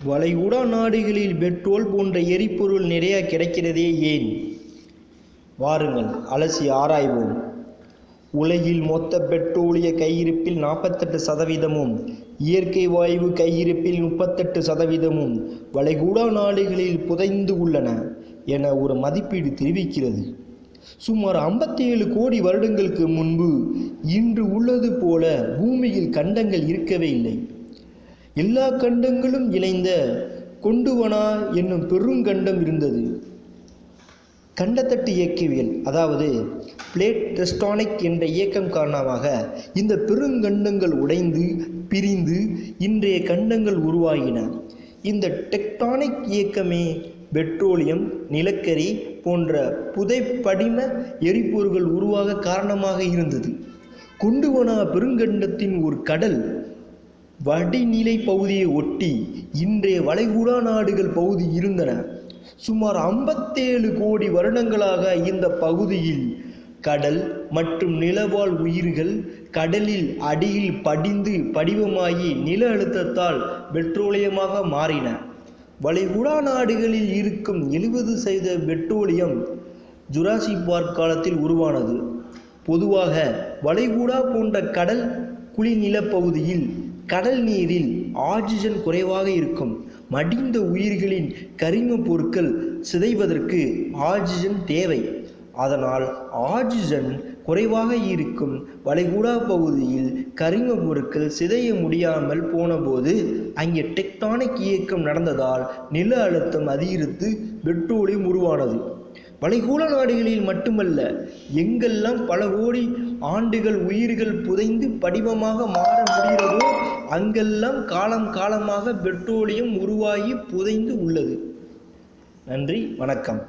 வளைகுடா நாடுகளில் பெட்ரோல் போன்ற எரிபொருள் நிறைய கிடைக்கிறதே ஏன்? வாருங்கள் அலசி ஆராய்வோம். உலகில் மொத்த பெட்ரோலிய கையிருப்பில் 48%, இயற்கை வாயு கையிருப்பில் 38% வளைகுடா நாடுகளில் புதைந்து உள்ளன என ஒரு மதிப்பீடு தெரிவிக்கிறது. சுமார் 57 கோடி வருடங்களுக்கு முன்பு இன்று உள்ளது போல பூமியில் கண்டங்கள் இருக்கவே இல்லை. எல்லா கண்டங்களும் இணைந்த கொண்டுவனா என்னும் பெருங்கண்டம் இருந்தது. கண்டத்தட்டு இயக்கவியல், அதாவது பிளேட் டெக்டானிக் என்ற இயக்கம் காரணமாக இந்த பெருங்கண்டங்கள் உடைந்து பிரிந்து இன்றைய கண்டங்கள் உருவாகின. இந்த டெக்டானிக் இயக்கமே பெட்ரோலியம், நிலக்கரி போன்ற புதைப்படிம எரிபொருள்கள் உருவாக காரணமாக இருந்தது. கொண்டுவனா பெருங்கண்டத்தின் ஒரு கடல் வடிநிலை பகுதியை ஒட்டி இன்றைய வளைகுடா நாடுகள் பகுதி இருந்தன. சுமார் 57 கோடி வருடங்களாக இந்த பகுதியில் கடல் மற்றும் நிலவாழ் உயிர்கள் கடலில் அடியில் படிந்து படிவமாகி நில அழுத்தத்தால் பெட்ரோலியமாக மாறின. வளைகுடா நாடுகளில் இருக்கும் 70% பெட்ரோலியம் ஜுராசிக் பார்க் காலத்தில் உருவானது. பொதுவாக வளைகுடா போன்ற கடல் குளிர்நிலப்பகுதியில் கடல் நீரில் ஆக்சிஜன் குறைவாக இருக்கும். மடிந்த உயிர்களின் கரிம பொருட்கள் சிதைவதற்கு ஆக்சிஜன் தேவை. அதனால் ஆக்சிஜன் குறைவாக இருக்கும் வளைகுடா பகுதியில் கரிம பொருட்கள் சிதைய முடியாமல் போனபோது அங்கே டெக்டானிக் இயக்கம் நடந்ததால் நில அழுத்தம் அதிகரித்து பெட்ரோலியம் உருவானது. வளைகுடா நாடுகளில் மட்டுமல்ல, எங்கெல்லாம் பல கோடி ஆண்டுகள் உயிர்கள் புதைந்து படிவமாக மாற முடிகிறதோ அங்கெல்லாம் காலம் காலமாக பெட்ரோலியம் உருவாகி புதைந்து உள்ளது. நன்றி, வணக்கம்.